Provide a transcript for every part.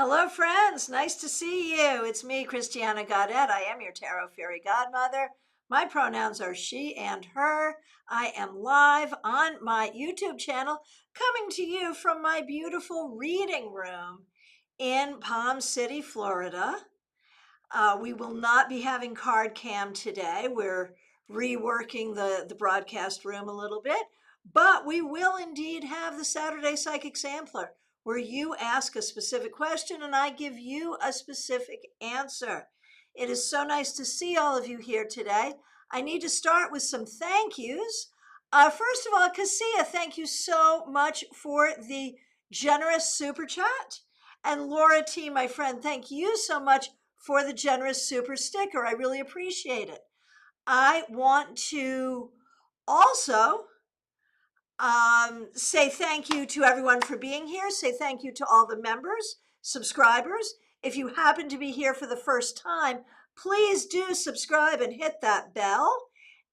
Hello, friends. Nice to see you. It's me, Christiana Gaudet. I am your Tarot Fairy Godmother. My pronouns are she and her. I am live on my YouTube channel, coming to you from my beautiful reading room in Palm City, Florida. We will not be having card cam today. We're reworking the broadcast room a little bit, but we will indeed have the Saturday Psychic Sampler, where you ask a specific question and I give you a specific answer. It is so nice to see all of you here today. I need to start with some thank yous. First of all, Cassia, thank you so much for the generous super chat. And Laura T, my friend, thank you so much for the generous super sticker. I really appreciate it. I want to also say thank you to everyone for being here. Say thank you to all the members, subscribers. If you happen to be here for the first time, please do subscribe and hit that bell.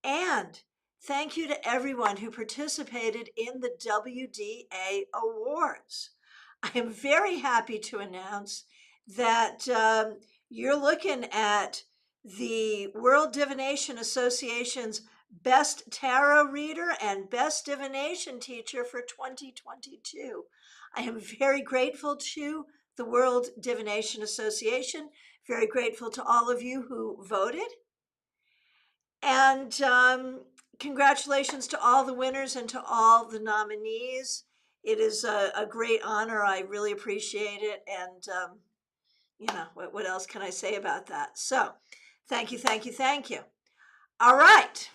And thank you to everyone who participated in the WDA Awards. I am very happy to announce that you're looking at the World Divination Association's Best Tarot Reader and Best Divination Teacher for 2022. I am very grateful to the World Divination Association, very grateful to all of you who voted. And congratulations to all the winners and to all the nominees. It is a great honor. I really appreciate it. And, you know, what else can I say about that? So thank you, thank you, thank you. All right.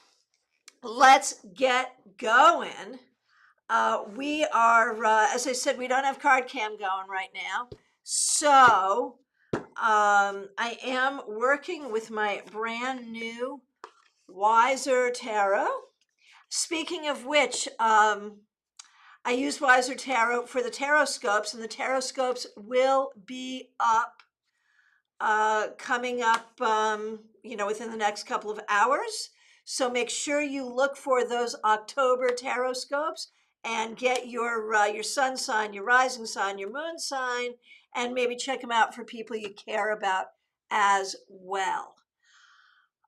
Let's get going. We are, as I said, we don't have card cam going right now. So I am working with my brand new Wiser Tarot. Speaking of which, I use Wiser Tarot for the tarot scopes, and the tarot scopes will be up, coming up, within the next couple of hours. So make sure you look for those October tarot scopes and get your sun sign, your rising sign, your moon sign, and maybe check them out for people you care about as well.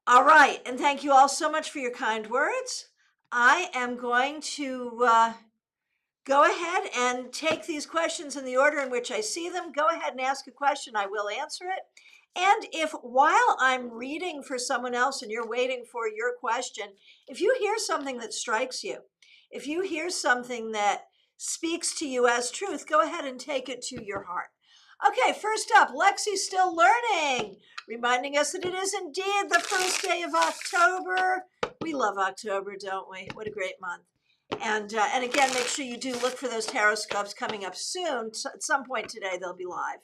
All right, and thank you all so much for your kind words. I am going to go ahead and take these questions in the order in which I see them. Go ahead and ask a question. I will answer it. And if while I'm reading for someone else and you're waiting for your question, if you hear something that strikes you, if you hear something that speaks to you as truth, go ahead and take it to your heart. Okay, first up, Lexi's still learning, reminding us that it is indeed the first day of October. We love October, don't we? What a great month. And again, make sure you do look for those tarot scopes coming up soon. At some point today, they'll be live.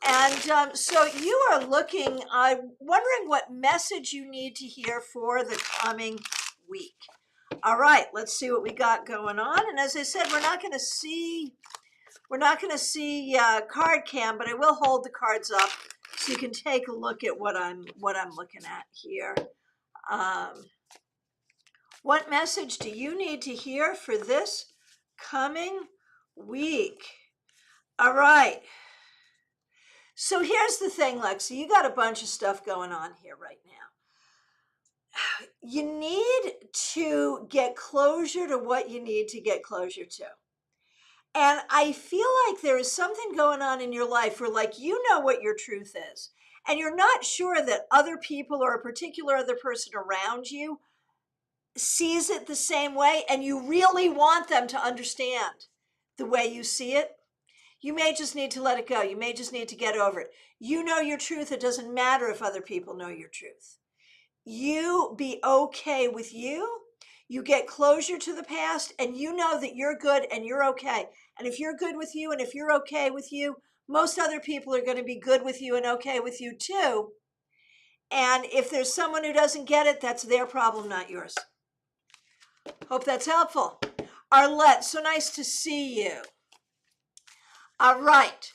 And so you are looking, wondering what message you need to hear for the coming week. All right, let's see what we got going on. And as I said, we're not going to see card cam, but I will hold the cards up so you can take a look at what I'm looking at here. What message do you need to hear for this coming week? All right. So here's the thing, Lexi, you got a bunch of stuff going on here right now. You need to get closure to what you need to get closure to. And I feel like there is something going on in your life where, like, you know what your truth is, and you're not sure that other people or a particular other person around you sees it the same way, and you really want them to understand the way you see it. You may just need to let it go. You may just need to get over it. You know your truth. It doesn't matter if other people know your truth. You be okay with you. You get closure to the past, and you know that you're good and you're okay. And if you're good with you and if you're okay with you, most other people are going to be good with you and okay with you too. And if there's someone who doesn't get it, that's their problem, not yours. Hope that's helpful. Arlette, so nice to see you. All right.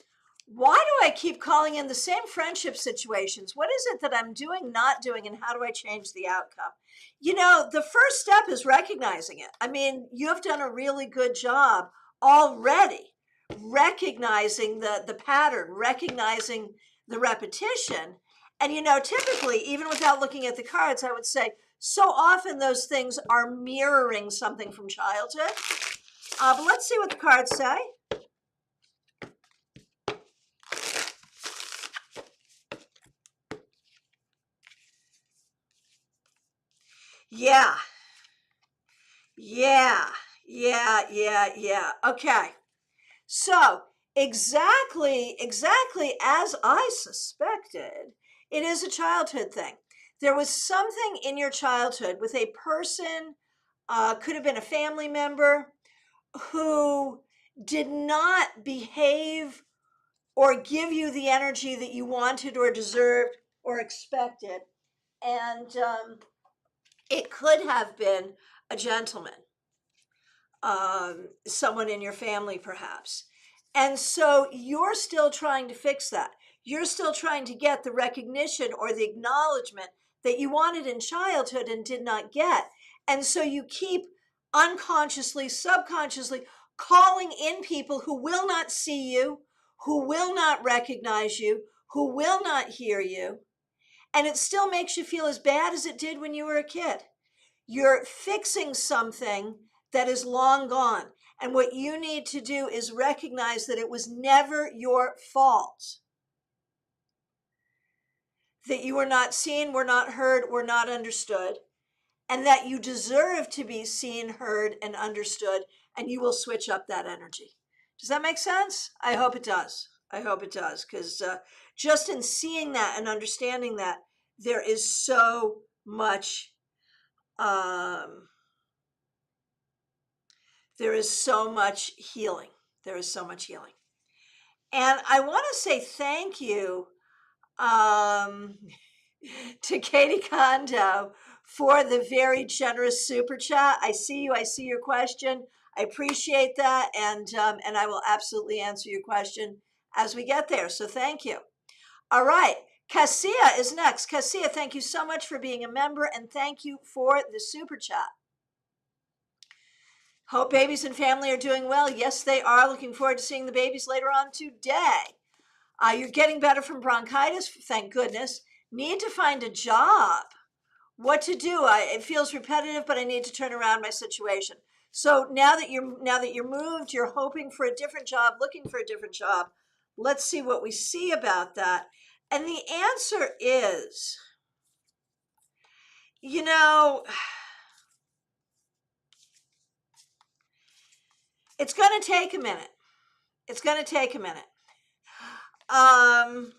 Why do I keep calling in the same friendship situations? What is it that I'm doing, not doing, and how do I change the outcome? You know, the first step is recognizing it. I mean, you have done a really good job already recognizing the pattern, recognizing the repetition. And, typically, even without looking at the cards, I would say so often those things are mirroring something from childhood. But let's see what the cards say. Yeah. Okay. So exactly as I suspected, it is a childhood thing. There was something in your childhood with a person, could have been a family member, who did not behave or give you the energy that you wanted or deserved or expected. And it could have been a gentleman, someone in your family, perhaps. And so you're still trying to fix that. You're still trying to get the recognition or the acknowledgement that you wanted in childhood and did not get. And so you keep unconsciously, subconsciously calling in people who will not see you, who will not recognize you, who will not hear you. And it still makes you feel as bad as it did when you were a kid. You're fixing something that is long gone. And what you need to do is recognize that it was never your fault. That you were not seen, were not heard, were not understood. And that you deserve to be seen, heard, and understood. And you will switch up that energy. Does that make sense? I hope it does. I hope it does. Because just in seeing that and understanding that, there is so much there is so much healing. There is so much healing. And I want to say thank you to Katie Kondo for the very generous super chat. I see you. I see your question. I appreciate that. And I will absolutely answer your question as we get there. So thank you. All right. Cassia is next. Cassia, thank you so much for being a member, and thank you for the super chat. Hope babies and family are doing well. Yes, they are. Looking forward to seeing the babies later on today. You're getting better from bronchitis, thank goodness. Need to find a job. What to do? It feels repetitive, but I need to turn around my situation. So now that you're moved, you're hoping for a different job, looking for a different job. Let's see what we see about that. And the answer is, it's going to take a minute. It's going to take a minute. I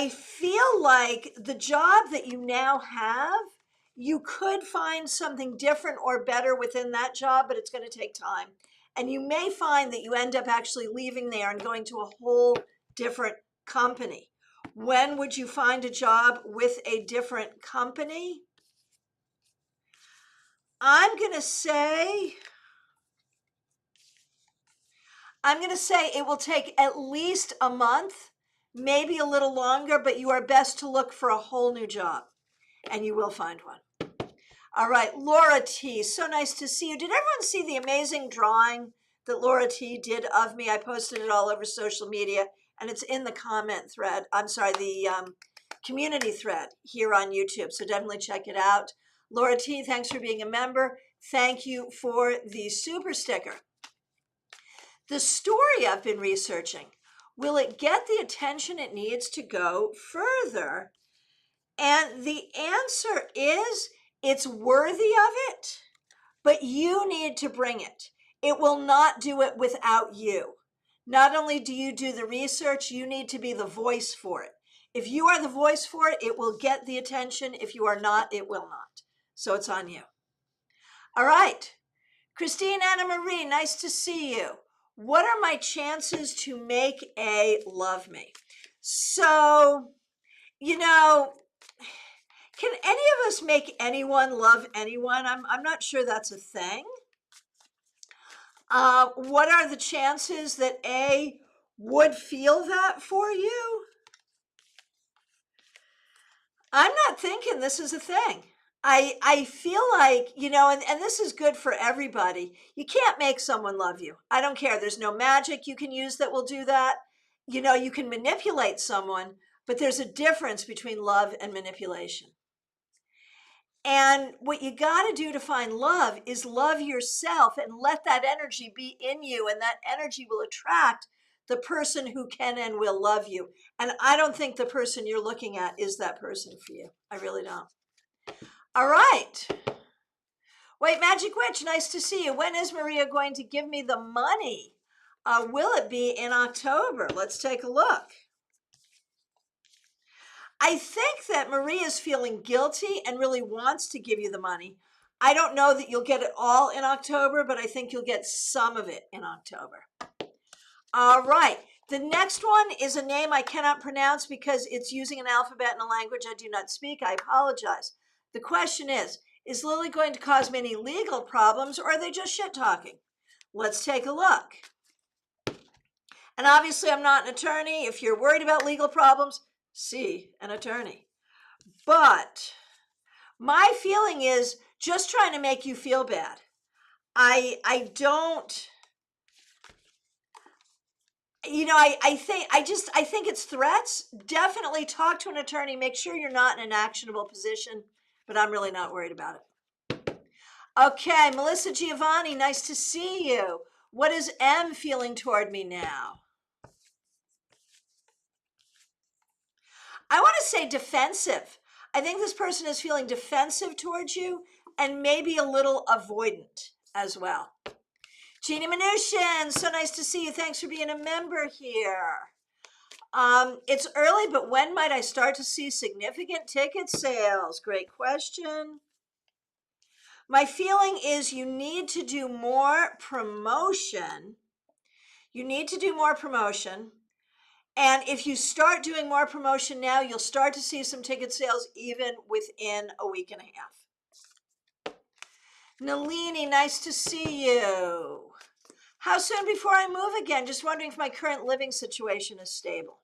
feel like the job that you now have, you could find something different or better within that job, but it's going to take time. And you may find that you end up actually leaving there and going to a whole different company. When would you find a job with a different company? I'm going to say it will take at least a month, maybe a little longer, but you are best to look for a whole new job, and you will find one. All right, Laura T, so nice to see you. Did everyone see the amazing drawing that Laura T did of me? I posted it all over social media, and it's in the comment thread. I'm sorry, the community thread here on YouTube, so definitely check it out. Laura T, thanks for being a member. Thank you for the super sticker. The story I've been researching, will it get the attention it needs to go further? And the answer is, it's worthy of it, but you need to bring it. It will not do it without you. Not only do you do the research, you need to be the voice for it. If you are the voice for it, it will get the attention. If you are not, it will not. So it's on you. All right. Christine Anna Marie, nice to see you. What are my chances to make a love me? So, can any of us make anyone love anyone? I'm not sure that's a thing. What are the chances that A would feel that for you? I'm not thinking this is a thing. I feel like, and this is good for everybody. You can't make someone love you. I don't care. There's no magic you can use that will do that. You can manipulate someone, but there's a difference between love and manipulation. And what you got to do to find love is love yourself and let that energy be in you, and that energy will attract the person who can and will love you. And I don't think the person you're looking at is that person for you. I really don't. All right. Wait, Magic Witch, nice to see you. When is Maria going to give me the money? Will it be in October? Let's take a look. I think that Maria's feeling guilty and really wants to give you the money. I don't know that you'll get it all in October, but I think you'll get some of it in October. All right. The next one is a name I cannot pronounce because it's using an alphabet in a language I do not speak. I apologize. The question is Lily going to cause me any legal problems, or are they just shit talking? Let's take a look. And obviously, I'm not an attorney. If you're worried about legal problems, see an attorney. But my feeling is just trying to make you feel bad. I think it's threats. Definitely talk to an attorney. Make sure you're not in an actionable position, but I'm really not worried about it. Okay, Melissa Giovanni, nice to see you. What is M feeling toward me now? I want to say defensive. I think this person is feeling defensive towards you and maybe a little avoidant as well. Jeannie Mnuchin, so nice to see you. Thanks for being a member here. It's early, but when might I start to see significant ticket sales? Great question. My feeling is you need to do more promotion. You need to do more promotion. And if you start doing more promotion now, you'll start to see some ticket sales even within a week and a half. Nalini, nice to see you. How soon before I move again? Just wondering if my current living situation is stable.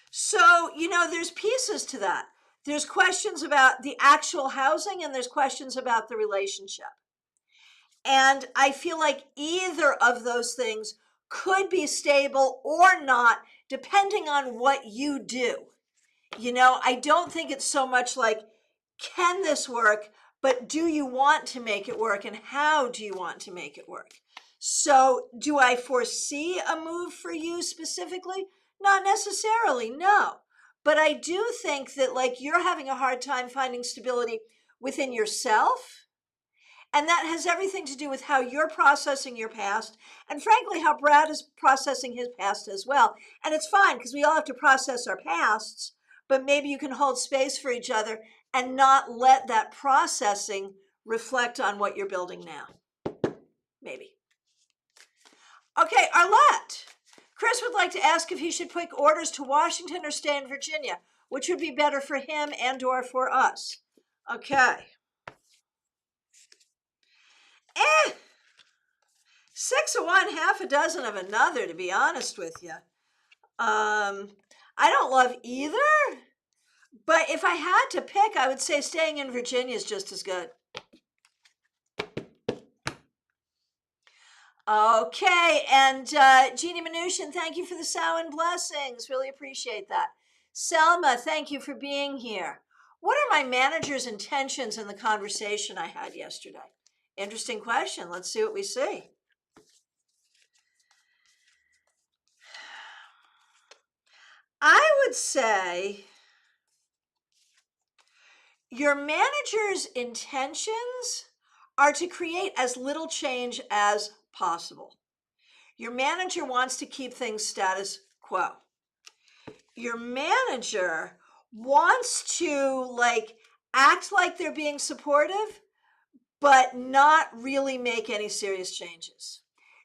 So, there's pieces to that. There's questions about the actual housing and there's questions about the relationship. And I feel like either of those things could be stable or not, depending on what you do. I don't think it's so much like, can this work, but do you want to make it work, and how do you want to make it work? So do I foresee a move for you specifically? Not necessarily, no. But I do think that you're having a hard time finding stability within yourself. And that has everything to do with how you're processing your past, and frankly, how Brad is processing his past as well. And it's fine because we all have to process our pasts, but maybe you can hold space for each other and not let that processing reflect on what you're building now. Maybe. Okay, Arlette. Chris would like to ask if he should put orders to Washington or stay in Virginia, which would be better for him and or for us. Okay. 6 of one, half a dozen of another, to be honest with you. I don't love either, but if I had to pick, I would say staying in Virginia is just as good. Okay, and Jeannie Mnuchin, thank you for the Samhain blessings. Really appreciate that. Selma, thank you for being here. What are my manager's intentions in the conversation I had yesterday? Interesting question. Let's see what we see. I would say your manager's intentions are to create as little change as possible. Your manager wants to keep things status quo. Your manager wants to act like they're being supportive, but not really make any serious changes.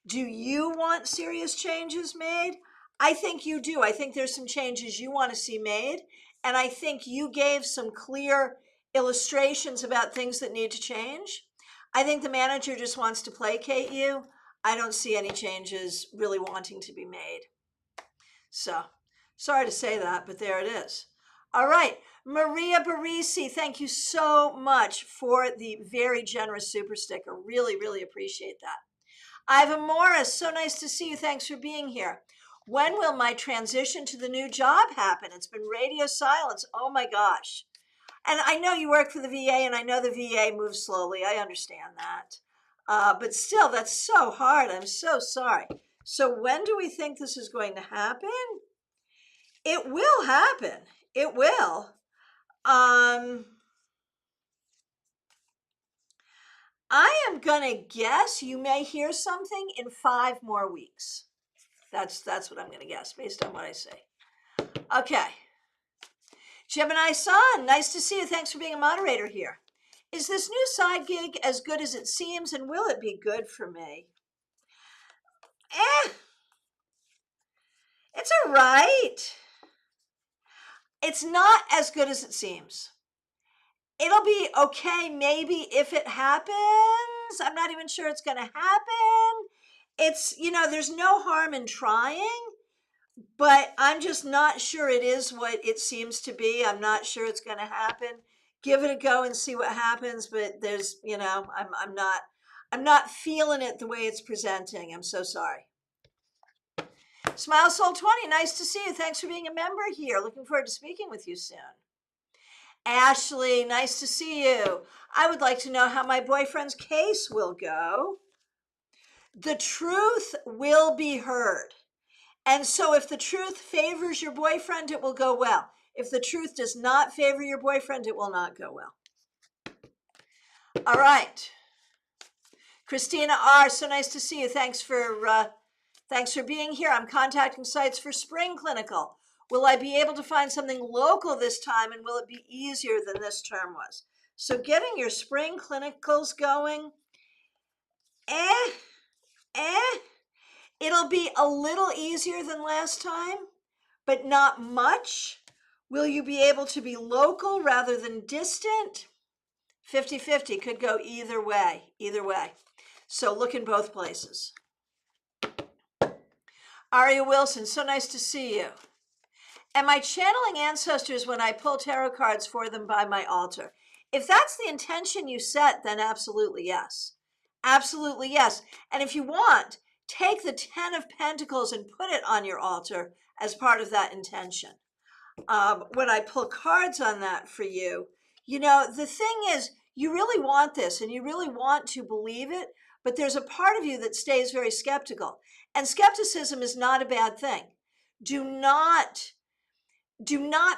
Do you want serious changes made? I think you do. I think there's some changes you want to see made. And I think you gave some clear illustrations about things that need to change. I think the manager just wants to placate you. I don't see any changes really wanting to be made. So, sorry to say that, but there it is. All right. Maria Barisi, thank you so much for the very generous super sticker. Really, really appreciate that. Ivan Morris, so nice to see you. Thanks for being here. When will my transition to the new job happen? It's been radio silence. Oh my gosh. And I know you work for the VA, and I know the VA moves slowly. I understand that. But still, that's so hard. I'm so sorry. So when do we think this is going to happen? It will happen. It will. I am gonna guess you may hear something in 5 more weeks. That's what I'm gonna guess based on what I say. Okay. Gemini Sun, nice to see you. Thanks for being a moderator here. Is this new side gig as good as it seems, and will it be good for me? It's all right. It's not as good as it seems. It'll be okay maybe if it happens. I'm not even sure it's going to happen. It's, there's no harm in trying, but I'm just not sure it is what it seems to be. I'm not sure it's going to happen. Give it a go and see what happens, but there's, I'm not feeling it the way it's presenting. I'm so sorry. Smile Soul 20, nice to see you. Thanks for being a member here. Looking forward to speaking with you soon. Ashley, nice to see you. I would like to know how my boyfriend's case will go. The truth will be heard. And so if the truth favors your boyfriend, it will go well. If the truth does not favor your boyfriend, it will not go well. All right. Christina R., so nice to see you. Thanks for being here. I'm contacting sites for spring clinical. Will I be able to find something local this time, and will it be easier than this term was? So getting your spring clinicals going, it'll be a little easier than last time, but not much. Will you be able to be local rather than distant? 50-50, could go either way. So look in both places. Aria Wilson, so nice to see you. Am I channeling ancestors when I pull tarot cards for them by my altar? If that's the intention you set, then absolutely yes. Absolutely yes. And if you want, take the 10 of Pentacles and put it on your altar as part of that intention. When I pull cards on that for you, the thing is, you really want this and you really want to believe it, but there's a part of you that stays very skeptical. And skepticism is not a bad thing. Do not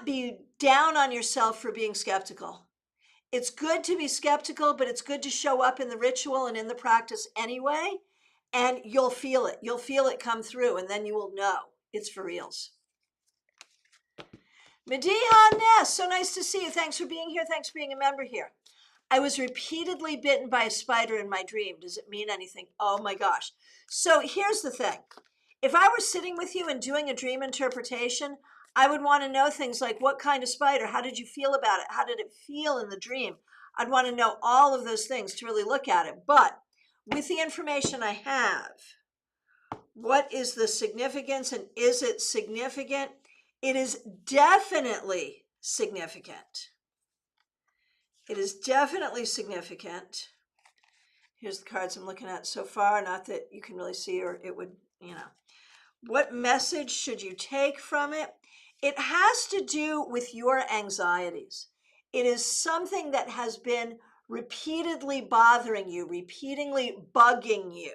be down on yourself for being skeptical. It's good to be skeptical, but it's good to show up in the ritual and in the practice anyway, and you'll feel it. You'll feel it come through, and then you will know it's for reals. Mediha Ness, so nice to see you. Thanks for being here. Thanks for being a member here. I was repeatedly bitten by a spider in my dream. Does it mean anything? Oh my gosh. So here's the thing. If I were sitting with you and doing a dream interpretation, I would want to know things like what kind of spider, how did you feel about it? How did it feel in the dream? I'd want to know all of those things to really look at it. But with the information I have, what is the significance and is it significant? It is definitely significant. It is definitely significant. Here's the cards I'm looking at so far, not that you can really see, or it would, What message should you take from it? It has to do with your anxieties. It is something that has been repeatedly bothering you, repeatedly bugging you,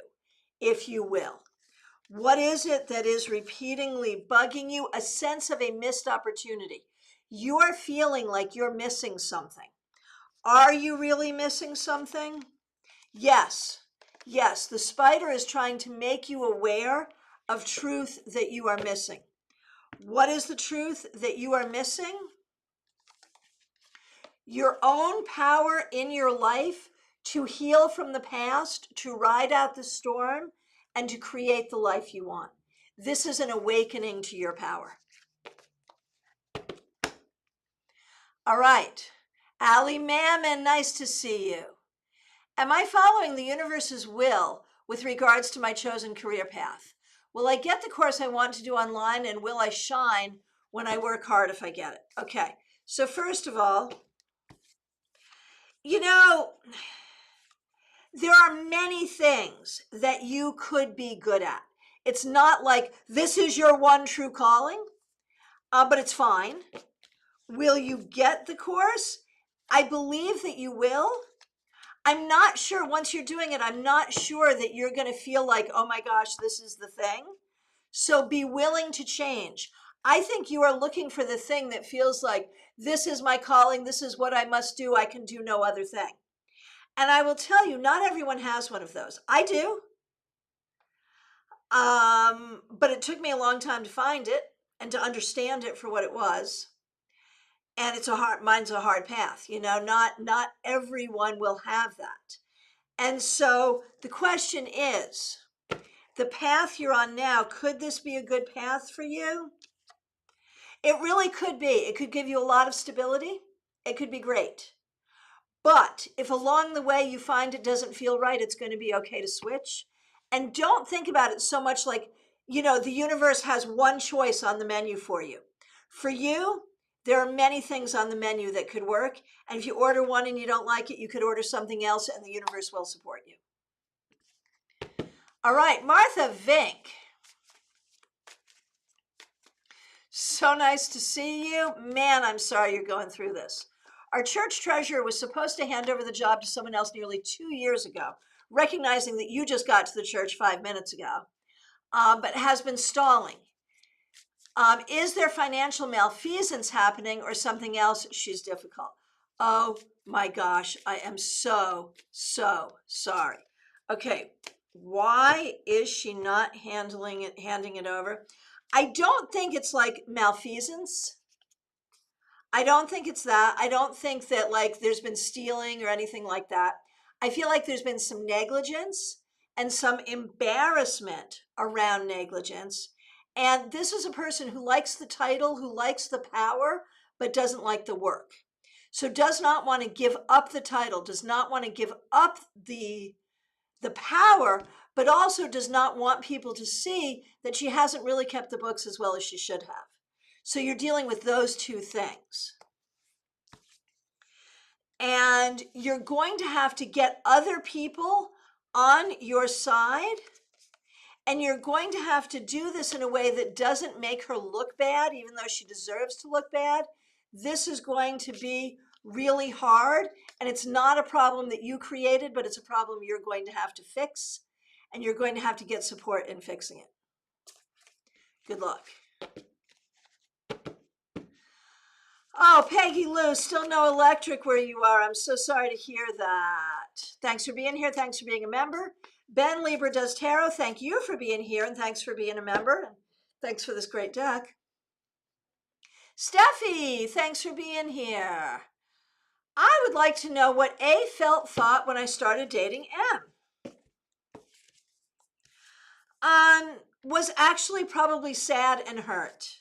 if you will. What is it that is repeatedly bugging you? A sense of a missed opportunity. You're feeling like you're missing something. Are you really missing something? Yes. Yes, the spider is trying to make you aware of truth that you are missing. What is the truth that you are missing? Your own power in your life to heal from the past, to ride out the storm, and to create the life you want. This is an awakening to your power. All right. Ali Mammon, nice to see you. Am I following the universe's will with regards to my chosen career path? Will I get the course I want to do online, and will I shine when I work hard if I get it? Okay, So first of all, you know, there are many things that you could be good at. It's not like this is your one true calling, but it's fine. Will you get the course? I believe that you will. I'm not sure once you're doing it, I'm not sure that you're going to feel like, oh my gosh, this is the thing. So be willing to change. I think you are looking for the thing that feels like this is my calling. This is what I must do. I can do no other thing. And I will tell you, not everyone has one of those. I do. But it took me a long time to find it and to understand it for what it was. And mine's a hard path, not everyone will have that. And so the question is, the path you're on now, could this be a good path for you? It really could be. It could give you a lot of stability. It could be great. But if along the way you find it doesn't feel right, it's going to be okay to switch. And don't think about it so much like, the universe has one choice on the menu for you. For you, there are many things on the menu that could work. And if you order one and you don't like it, you could order something else and the universe will support you. All right, Martha Vink. So nice to see you. Man, I'm sorry you're going through this. Our church treasurer was supposed to hand over the job to someone else nearly 2 years ago, recognizing that you just got to the church 5 minutes ago, but has been stalling. Is there financial malfeasance happening or something else? She's difficult. Oh my gosh, I am so sorry. Okay, why is she not handing it over? I don't think it's like malfeasance. I don't think it's that. I don't think that like there's been stealing or anything like that. I feel like there's been some negligence and some embarrassment around negligence. And this is a person who likes the title, who likes the power, but doesn't like the work. So does not want to give up the title, does not want to give up the power, but also does not want people to see that she hasn't really kept the books as well as she should have. So you're dealing with those two things. And you're going to have to get other people on your side. And you're going to have to do this in a way that doesn't make her look bad, even though she deserves to look bad. This is going to be really hard. And it's not a problem that you created, but it's a problem you're going to have to fix. And you're going to have to get support in fixing it. Good luck. Oh, Peggy Lou, still no electric where you are. I'm so sorry to hear that. Thanks for being here. Thanks for being a member. Ben Lieber does tarot. Thank you for being here and thanks for being a member. And thanks for this great deck. Steffi, thanks for being here. I would like to know what A thought when I started dating M. Was actually probably sad and hurt,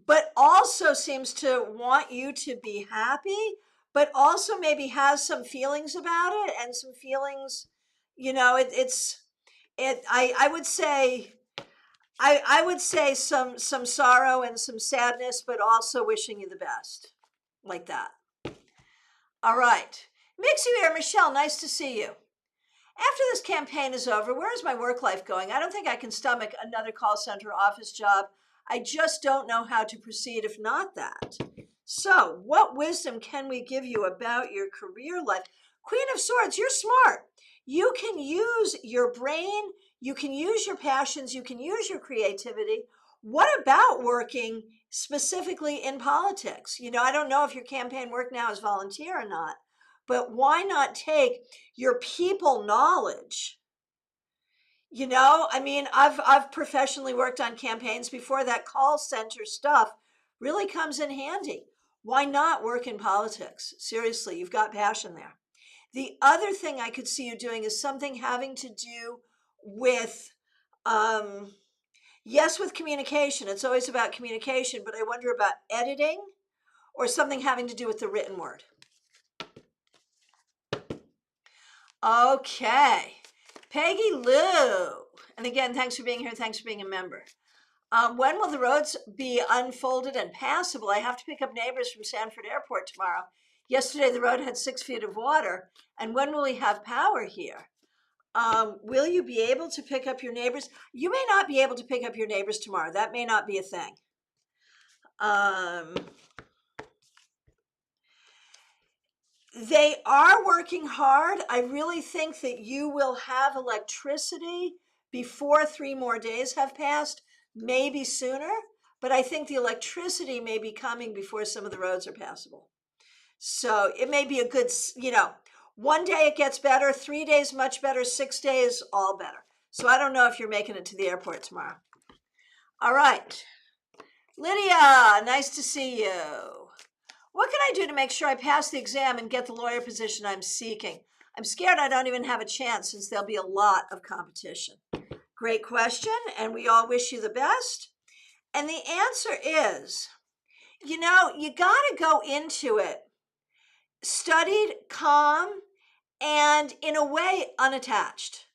but also seems to want you to be happy, but also maybe has some feelings about it and some feelings, I would say, I would say some sorrow and some sadness, but also wishing you the best, like that. All right. Mix you here, Michelle, nice to see you. After this campaign is over, where is my work life going? I don't think I can stomach another call center office job. I just don't know how to proceed if not that. So, what wisdom can we give you about your career life? Queen of Swords, you're smart. You can use your brain, you can use your passions, you can use your creativity. What about working specifically in politics? I don't know if your campaign work now is volunteer or not, but why not take your people knowledge? I've professionally worked on campaigns before. That call center stuff really comes in handy. Why not work in politics? Seriously, you've got passion there. The other thing I could see you doing is something having to do with, yes, with communication. It's always about communication, but I wonder about editing or something having to do with the written word. Okay. Peggy Lou. And again, thanks for being here. Thanks for being a member. When will the roads be unfolded and passable? I have to pick up neighbors from Sanford Airport tomorrow. Yesterday, the road had 6 feet of water. And when will we have power here? Will you be able to pick up your neighbors? You may not be able to pick up your neighbors tomorrow. That may not be a thing. They are working hard. I really think that you will have electricity before 3 more days have passed, maybe sooner, but I think the electricity may be coming before some of the roads are passable. So it may be a good, 1 day it gets better, 3 days much better, 6 days all better. So I don't know if you're making it to the airport tomorrow. All right. Lydia, nice to see you. What can I do to make sure I pass the exam and get the lawyer position I'm seeking? I'm scared I don't even have a chance since there'll be a lot of competition. Great question, and we all wish you the best. And the answer is, you got to go into it studied, calm, and in a way unattached.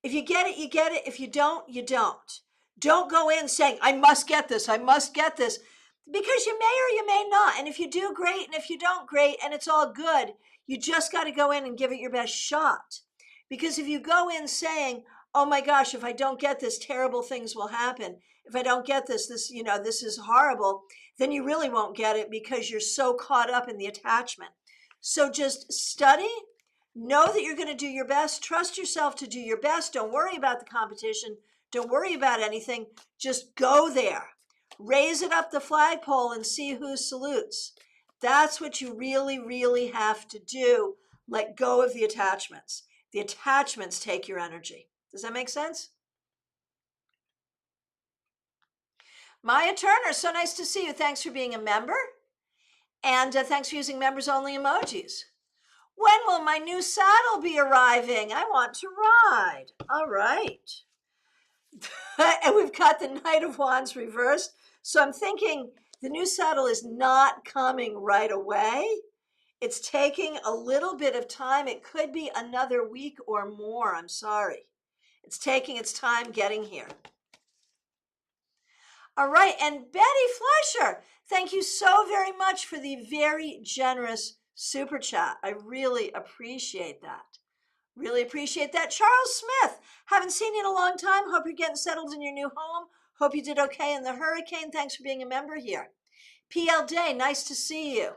If you get it, you get it. If you don't, you don't. Don't go in saying, I must get this, because you may or you may not. And if you do, great. And if you don't, great. And it's all good. You just got to go in and give it your best shot. Because if you go in saying, oh my gosh, if I don't get this, terrible things will happen. If I don't get this, this is horrible, then you really won't get it because you're so caught up in the attachment. So just study, know that you're going to do your best, trust yourself to do your best. Don't worry about the competition. Don't worry about anything. Just go there. Raise it up the flagpole and see who salutes. That's what you really, really have to do. Let go of the attachments. The attachments take your energy. Does that make sense? Maya Turner, so nice to see you. Thanks for being a member. And thanks for using members only emojis. When will my new saddle be arriving? I want to ride. All right. And we've got the Knight of Wands reversed. So I'm thinking the new saddle is not coming right away. It's taking a little bit of time. It could be another week or more. I'm sorry. It's taking its time getting here. All right. And Betty Fleischer, thank you so very much for the very generous super chat. I really appreciate that. Really appreciate that. Charles Smith, haven't seen you in a long time. Hope you're getting settled in your new home. Hope you did okay in the hurricane. Thanks for being a member here. PL Day, nice to see you.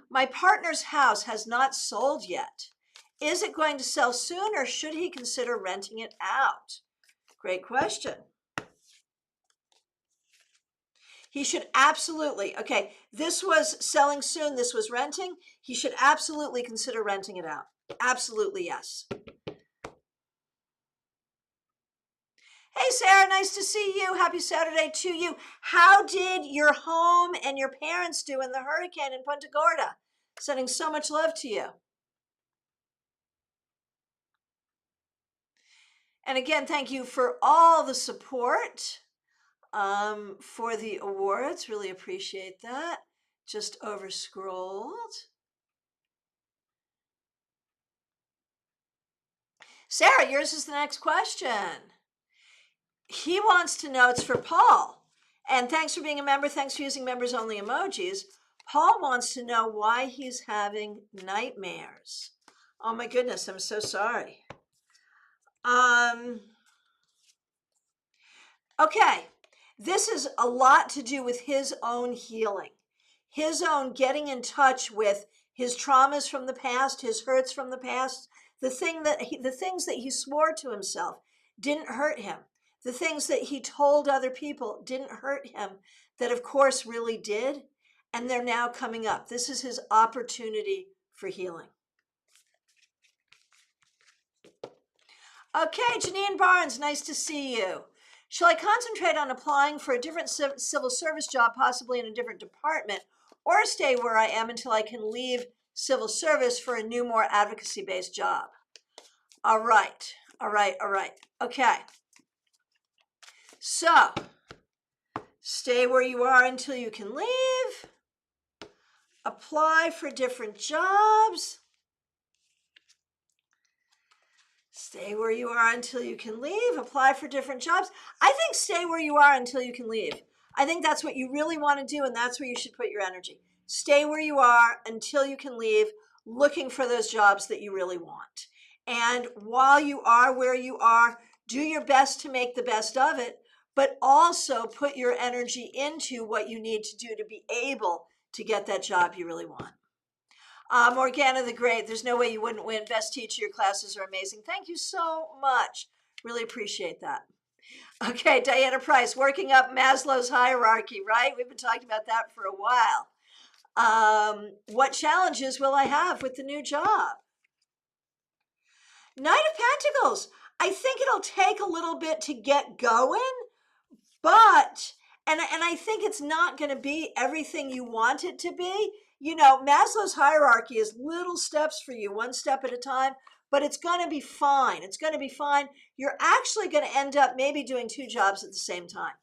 My partner's house has not sold yet. Is it going to sell soon or should he consider renting it out? Great question. He should absolutely, okay, this was selling soon, this was renting. He should absolutely consider renting it out. Absolutely, yes. Hey, Sarah, nice to see you. Happy Saturday to you. How did your home and your parents do in the hurricane in Punta Gorda? Sending so much love to you. And again, thank you for all the support for the awards. Really appreciate that. Just over scrolled. Sarah, yours is the next question. He wants to know, it's for Paul. And thanks for being a member. Thanks for using members only emojis. Paul wants to know why he's having nightmares. Oh my goodness, I'm so sorry. Okay, this is a lot to do with his own healing, his own getting in touch with his traumas from the past, his hurts from the past, the things that he swore to himself didn't hurt him. The things that he told other people didn't hurt him, that of course really did, and they're now coming up. This is his opportunity for healing. Okay, Janine Barnes, nice to see you. Shall I concentrate on applying for a different civil service job, possibly in a different department, or stay where I am until I can leave civil service for a new, more advocacy-based job? All right. Okay. So, stay where you are until you can leave. Apply for different jobs. Stay where you are until you can leave. Apply for different jobs. I think stay where you are until you can leave. I think that's what you really want to do, and that's where you should put your energy. Stay where you are until you can leave, looking for those jobs that you really want. And while you are where you are, do your best to make the best of it, but also put your energy into what you need to do to be able to get that job you really want. Morgana the Great, there's no way you wouldn't win. Best teacher, your classes are amazing. Thank you so much. Really appreciate that. Okay, Diana Price, working up Maslow's hierarchy, right? We've been talking about that for a while. What challenges will I have with the new job? Knight of Pentacles. I think it'll take a little bit to get going, but, and I think it's not going to be everything you want it to be. You know, Maslow's hierarchy is little steps for you, one step at a time, but it's going to be fine. It's going to be fine. You're actually going to end up maybe doing two jobs at the same time.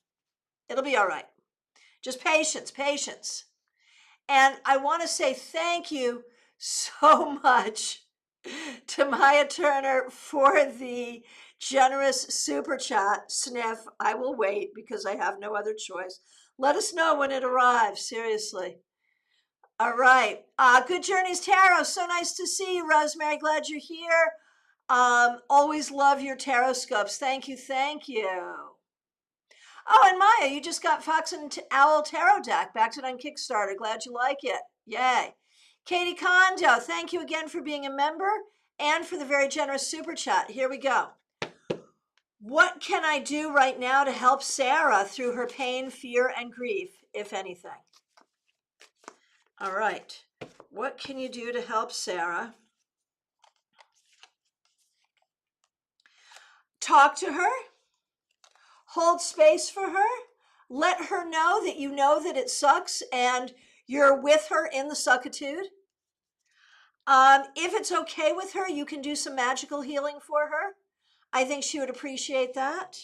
It'll be all right. Just patience, patience. And I want to say thank you so much to Maya Turner for the generous super chat. Sniff, I will wait because I have no other choice. Let us know when it arrives, seriously. All right. Good Journeys Tarot. So nice to see you, Rosemary. Glad you're here. Always love your tarot scopes. Thank you. Thank you. Oh, and Maya, you just got Fox and Owl Tarot deck. Backed it on Kickstarter. Glad you like it. Yay. Katie Kondo, thank you again for being a member and for the very generous super chat. Here we go. What can I do right now to help Sarah through her pain, fear, and grief, if anything? All right. What can you do to help Sarah? Talk to her. Hold space for her. Let her know that it sucks and you're with her in the suckitude. If it's okay with her, you can do some magical healing for her. I think she would appreciate that.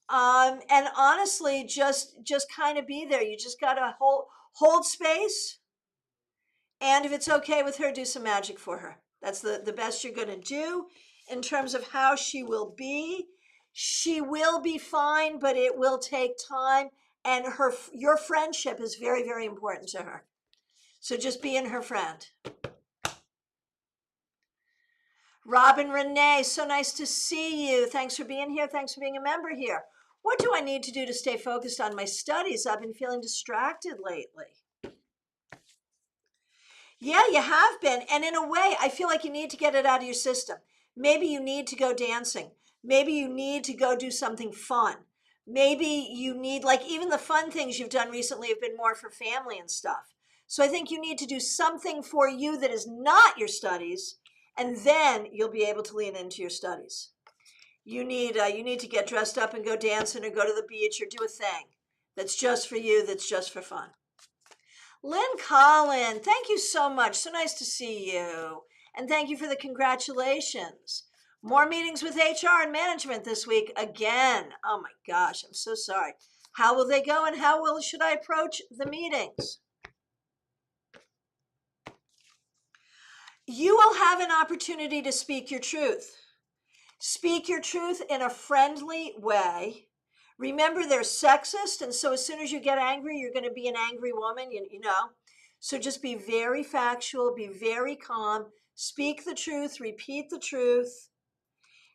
And honestly, just kind of be there. You just gotta hold space. And if it's okay with her, do some magic for her. That's the best you're gonna do. In terms of how she will be fine, but it will take time. And your friendship is very, very important to her. So just being her friend. Robin Renee, so nice to see you. Thanks for being here. Thanks for being a member here. What do I need to do to stay focused on my studies? I've been feeling distracted lately. Yeah, you have been. And in a way, I feel like you need to get it out of your system. Maybe you need to go dancing. Maybe you need to go do something fun. Maybe you need, like, even the fun things you've done recently have been more for family and stuff. So I think you need to do something for you that is not your studies, and then you'll be able to lean into your studies. You need to get dressed up and go dancing or go to the beach or do a thing that's just for you, that's just for fun. Lynn Collin, thank you so much. So nice to see you. And thank you for the congratulations. More meetings with HR and management this week again. Oh my gosh, I'm so sorry. How will they go and how should I approach the meetings? You will have an opportunity to speak your truth. Speak your truth in a friendly way. Remember, they're sexist, and so as soon as you get angry, you're going to be an angry woman, you know. So just be very factual, be very calm, speak the truth, repeat the truth.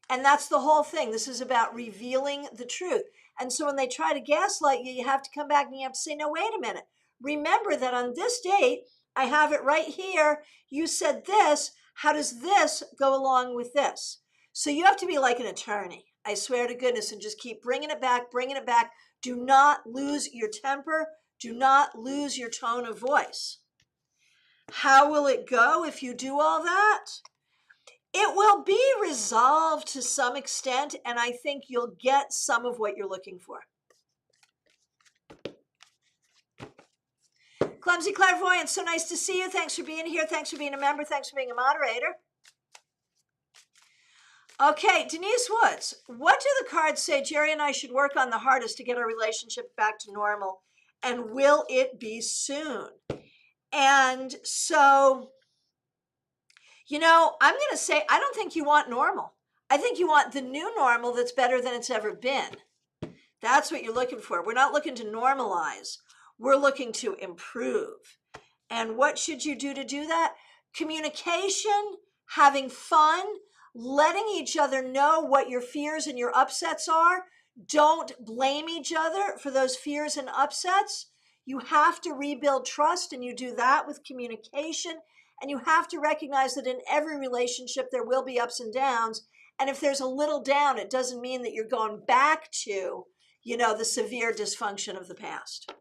And that's the whole thing. This is about revealing the truth. And so when they try to gaslight you, you have to come back and you have to say, no, wait a minute. Remember that on this date, I have it right here. You said this. How does this go along with this? So you have to be like an attorney. I swear to goodness, and just keep bringing it back, bringing it back. Do not lose your temper. Do not lose your tone of voice. How will it go if you do all that? It will be resolved to some extent, and I think you'll get some of what you're looking for. Clumsy Clairvoyant, so nice to see you. Thanks for being here. Thanks for being a member. Thanks for being a moderator. Okay, Denise Woods, what do the cards say Jerry and I should work on the hardest to get our relationship back to normal? And will it be soon? And so, you know, I'm going to say, I don't think you want normal. I think you want the new normal that's better than it's ever been. That's what you're looking for. We're not looking to normalize. We're looking to improve. And what should you do to do that? Communication, having fun, letting each other know what your fears and your upsets are. Don't blame each other for those fears and upsets. You have to rebuild trust, and you do that with communication. And you have to recognize that in every relationship, there will be ups and downs. And if there's a little down, it doesn't mean that you're going back to, the severe dysfunction of the past.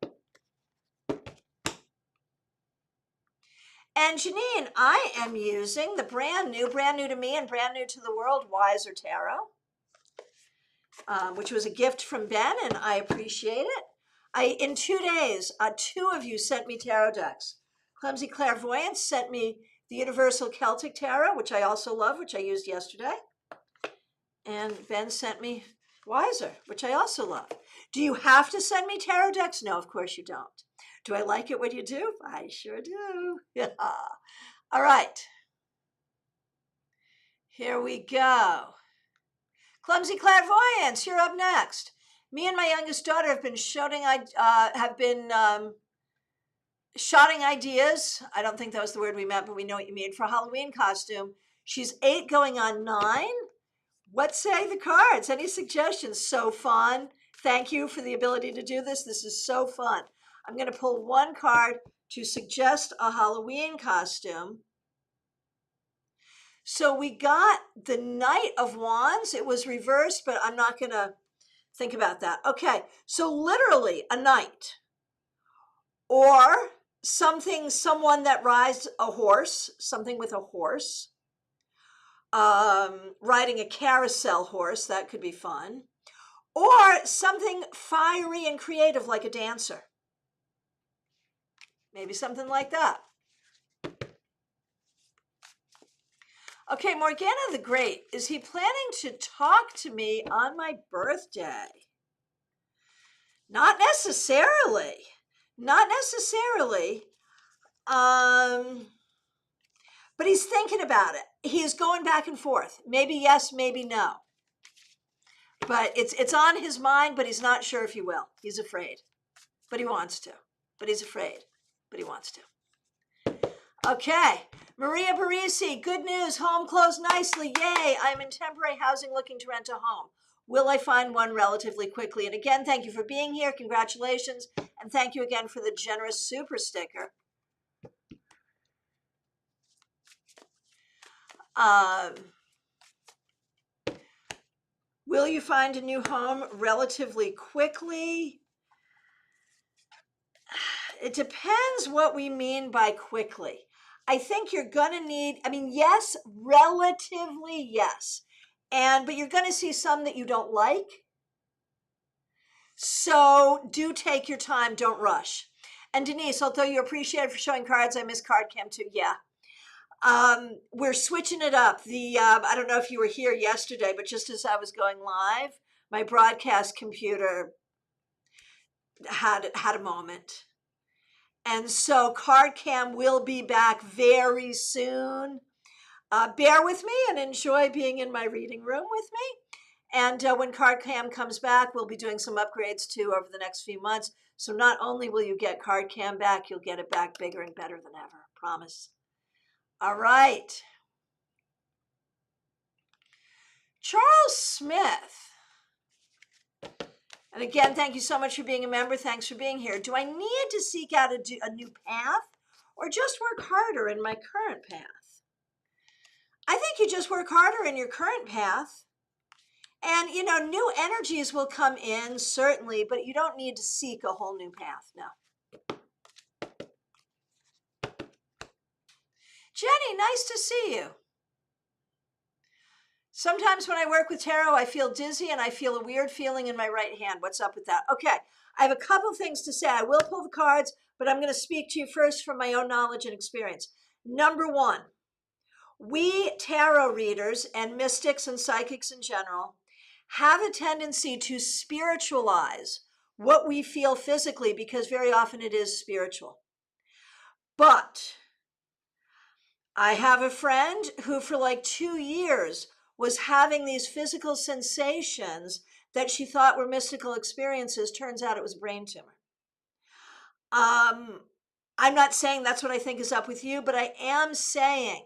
And Janine, I am using the brand new to me and brand new to the world, Wiser Tarot, which was a gift from Ben, and I appreciate it. In 2 days, 2 of you sent me tarot decks. Clumsy Clairvoyance sent me the Universal Celtic Tarot, which I also love, which I used yesterday. And Ben sent me Wiser, which I also love. Do you have to send me tarot decks? No, of course you don't. Do I like it when you do? I sure do. Yeah. All right. Here we go. Clumsy Clairvoyance, you're up next. Me and my youngest daughter have been shouting ideas. I don't think that was the word we meant, but we know what you mean, for a Halloween costume. She's 8 going on 9. What say the cards? Any suggestions? So fun. Thank you for the ability to do this. This is so fun. I'm going to pull one card to suggest a Halloween costume. So we got the Knight of Wands. It was reversed, but I'm not going to think about that. Okay, so literally a knight, or someone that rides a horse, something with a horse, riding a carousel horse, that could be fun, or something fiery and creative like a dancer. Maybe something like that. Okay, Morgana the Great, is he planning to talk to me on my birthday? Not necessarily. Not necessarily. But he's thinking about it. He is going back and forth. Maybe yes, maybe no. But it's on his mind, but he's not sure if he will. He's afraid. But he wants to. But he's afraid. But he wants to. Okay. Maria Parisi, good news. Home closed nicely. Yay. I'm in temporary housing looking to rent a home. Will I find one relatively quickly? And again, thank you for being here. Congratulations. And thank you again for the generous super sticker. Will you find a new home relatively quickly? It depends what we mean by quickly. I think you're going to need, yes, relatively yes. But you're going to see some that you don't like. So do take your time. Don't rush. And Denise, although you appreciate it for showing cards, I miss card cam too. Yeah. We're switching it up. I don't know if you were here yesterday, but just as I was going live, my broadcast computer had a moment. And so card cam will be back very soon. Bear with me and enjoy being in my reading room with me. And when card cam comes back, we'll be doing some upgrades too over the next few months. So not only will you get card cam back, you'll get it back bigger and better than ever. Promise. All right. Charles Smith. And again, thank you so much for being a member. Thanks for being here. Do I need to seek out a new path or just work harder in my current path? I think you just work harder in your current path. And, new energies will come in, certainly, but you don't need to seek a whole new path. No. Jenny, nice to see you. Sometimes when I work with tarot, I feel dizzy and I feel a weird feeling in my right hand. What's up with that? Okay, I have a couple things to say. I will pull the cards, but I'm going to speak to you first from my own knowledge and experience. Number 1, we tarot readers and mystics and psychics in general have a tendency to spiritualize what we feel physically because very often it is spiritual. But I have a friend who for like 2 years was having these physical sensations that she thought were mystical experiences. Turns out it was a brain tumor. I'm not saying that's what I think is up with you, but I am saying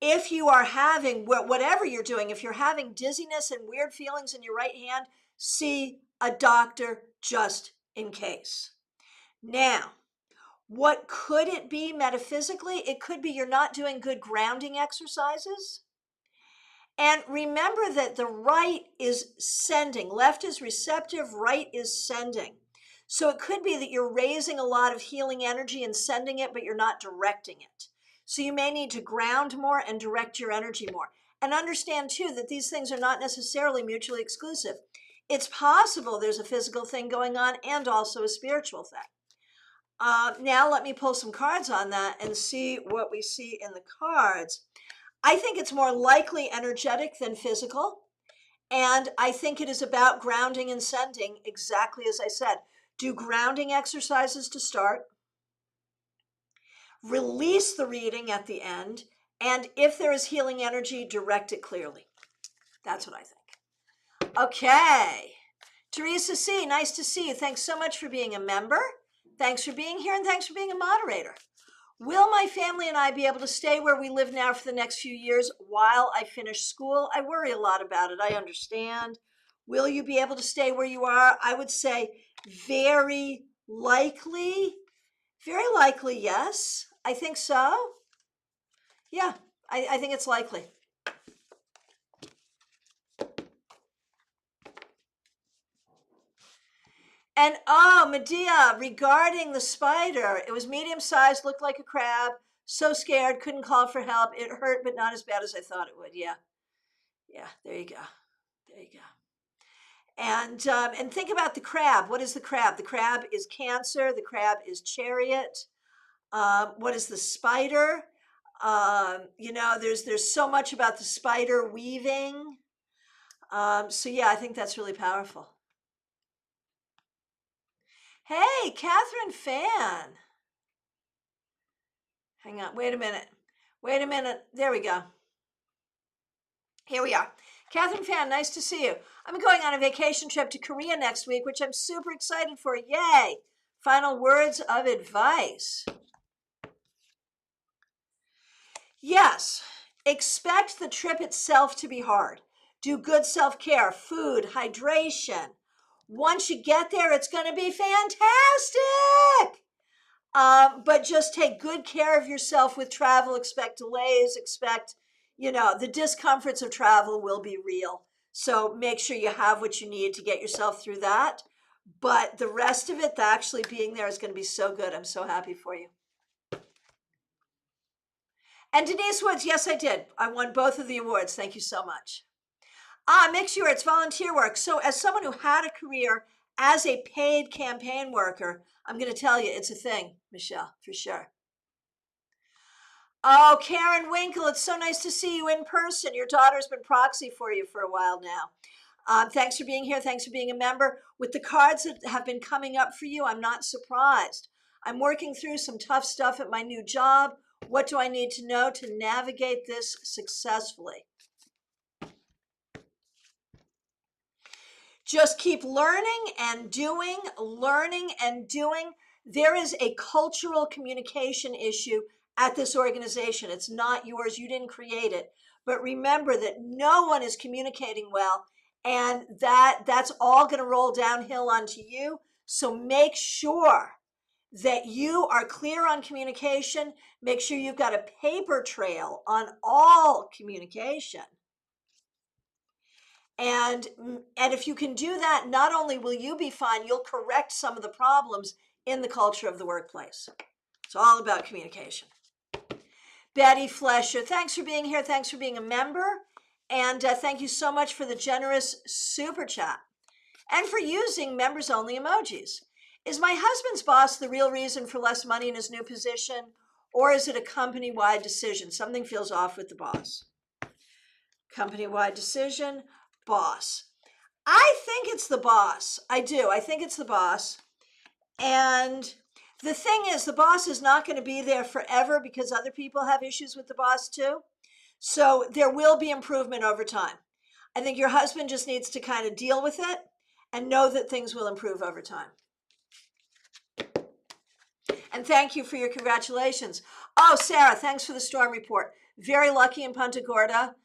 if you are having whatever you're doing, if you're having dizziness and weird feelings in your right hand, see a doctor just in case. Now, what could it be metaphysically? It could be you're not doing good grounding exercises. And remember that the right is sending. Left is receptive, right is sending. So it could be that you're raising a lot of healing energy and sending it, but you're not directing it. So you may need to ground more and direct your energy more. And understand too that these things are not necessarily mutually exclusive. It's possible there's a physical thing going on and also a spiritual thing. Now let me pull some cards on that and see what we see in the cards. I think it's more likely energetic than physical. And I think it is about grounding and sending, exactly as I said. Do grounding exercises to start. Release the reading at the end. And if there is healing energy, direct it clearly. That's what I think. Okay. Teresa C., nice to see you. Thanks so much for being a member. Thanks for being here, and thanks for being a moderator. Will my family and I be able to stay where we live now for the next few years while I finish school? I worry a lot about it. I understand. Will you be able to stay where you are? I would say very likely, yes. I think so. Yeah, I think it's likely. And oh, Medea, regarding the spider, it was medium sized, looked like a crab, so scared, couldn't call for help. It hurt, but not as bad as I thought it would. Yeah. Yeah, there you go. There you go. And think about the crab. What is the crab? The crab is Cancer. The crab is Chariot. What is the spider? There's so much about the spider weaving. So yeah, I think that's really powerful. Hey, Catherine Fan. Hang on, wait a minute. There we go. Here we are. Catherine Fan, nice to see you. I'm going on a vacation trip to Korea next week, which I'm super excited for. Yay! Final words of advice. Yes, expect the trip itself to be hard. Do good self-care, food, hydration. Once you get there, it's going to be fantastic. But just take good care of yourself with travel. Expect delays, the discomforts of travel will be real. So make sure you have what you need to get yourself through that. But the rest of it, actually being there is going to be so good. I'm so happy for you. And Denise Woods, yes, I did. I won both of the awards. Thank you so much. Mix your, it's volunteer work. So as someone who had a career as a paid campaign worker, I'm going to tell you, it's a thing, Michelle, for sure. Oh, Karen Winkle, it's so nice to see you in person. Your daughter's been proxy for you for a while now. Thanks for being here. Thanks for being a member. With the cards that have been coming up for you, I'm not surprised. I'm working through some tough stuff at my new job. What do I need to know to navigate this successfully? Just keep learning and doing. There is a cultural communication issue at this organization. It's not yours. You didn't create it. But remember that no one is communicating well, and that's all going to roll downhill onto you. So make sure that you are clear on communication. Make sure you've got a paper trail on all communication. And if you can do that, not only will you be fine, you'll correct some of the problems in the culture of the workplace. It's all about communication. Betty Flesher, thanks for being here. Thanks for being a member. And thank you so much for the generous super chat and for using members only emojis. Is my husband's boss the real reason for less money in his new position, or is it a company-wide decision? Something feels off with the boss. Company-wide decision, boss. I think it's the boss. I do. I think it's the boss. And the thing is, the boss is not going to be there forever because other people have issues with the boss too. So there will be improvement over time. I think your husband just needs to kind of deal with it and know that things will improve over time. And thank you for your congratulations. Oh, Sarah, thanks for the storm report. Very lucky in Punta Gorda.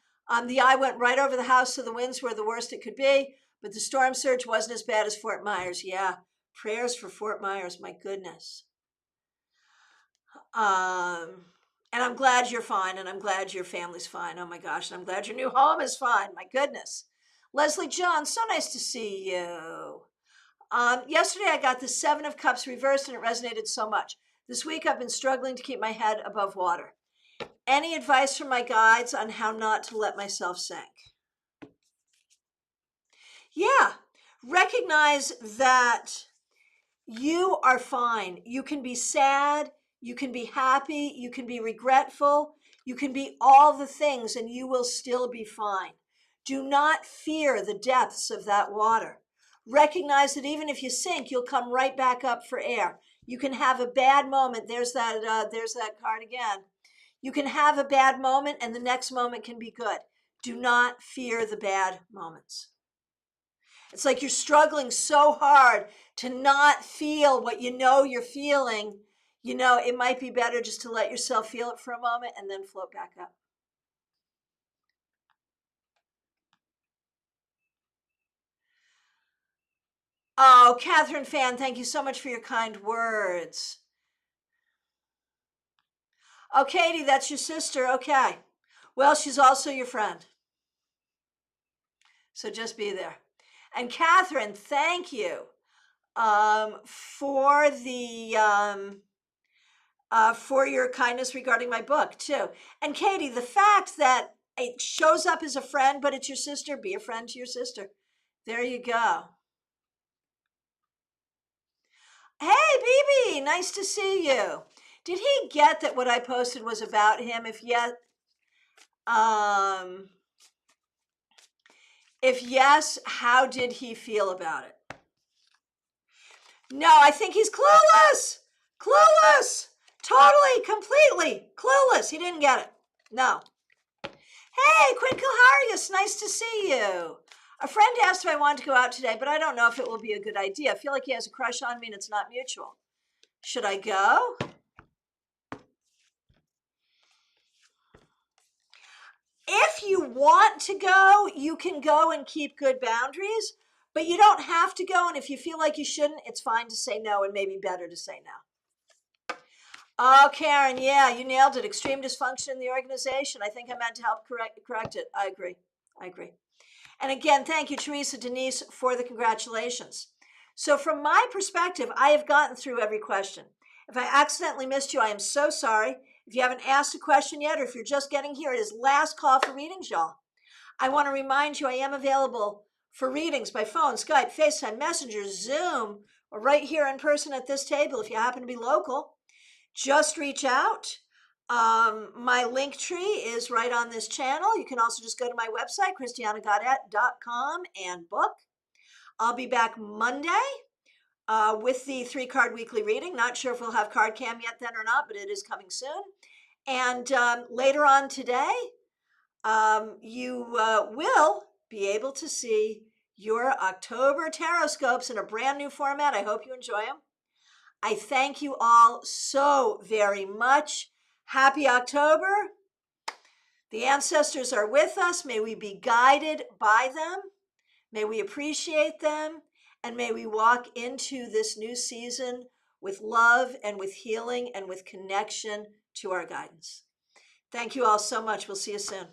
The eye went right over the house, so the winds were the worst it could be, but the storm surge wasn't as bad as Fort Myers. Yeah, prayers for Fort Myers, my goodness. And I'm glad you're fine, and I'm glad your family's fine. Oh my gosh, and I'm glad your new home is fine. My goodness. Leslie John, so nice to see you. Yesterday I got the Seven of Cups reversed and it resonated so much. This week I've been struggling to keep my head above water. Any advice from my guides on how not to let myself sink? Yeah, recognize that you are fine. You can be sad, you can be happy, you can be regretful, you can be all the things and you will still be fine. Do not fear the depths of that water. Recognize that even if you sink, you'll come right back up for air. You can have a bad moment. There's that card again. You can have a bad moment and the next moment can be good. Do not fear the bad moments. It's like you're struggling so hard to not feel what you know you're feeling. You know, it might be better just to let yourself feel it for a moment and then float back up. Oh, Catherine Fan, thank you so much for your kind words. Oh, Katie, that's your sister. Okay. Well, she's also your friend. So just be there. And Catherine, thank you for the for your kindness regarding my book too. And Katie, the fact that it shows up as a friend, but it's your sister, be a friend to your sister. There you go. Hey, BB, nice to see you. Did he get that what I posted was about him? Um, if yes, how did he feel about it? No, I think he's clueless. Clueless. Totally, completely clueless. He didn't get it. No. Hey, Quinn Kilharius, nice to see you. A friend asked if I wanted to go out today, but I don't know if it will be a good idea. I feel like he has a crush on me and it's not mutual. Should I go? If you want to go, you can go and keep good boundaries, but you don't have to go. And if you feel like you shouldn't, it's fine to say no and maybe better to say no. Oh, Karen, yeah, you nailed it. Extreme dysfunction in the organization. I think I meant to help correct it. I agree. And again, thank you, Teresa, Denise, for the congratulations. So from my perspective, I have gotten through every question. If I accidentally missed you, I am so sorry. If you haven't asked a question yet, or if you're just getting here, it is last call for readings, y'all. I want to remind you I am available for readings by phone, Skype, FaceTime, Messenger, Zoom, or right here in person at this table if you happen to be local. Just reach out. My link tree is right on this channel. You can also just go to my website, christianagodet.com, and book. I'll be back Monday with the 3-card weekly reading. Not sure if we'll have card cam yet then or not, but it is coming soon. And later on today, you will be able to see your October tarot scopes in a brand new format. I hope you enjoy them. I thank you all so very much. Happy October. The ancestors are with us. May we be guided by them. May we appreciate them. And may we walk into this new season with love and with healing and with connection to our guidance. Thank you all so much. We'll see you soon.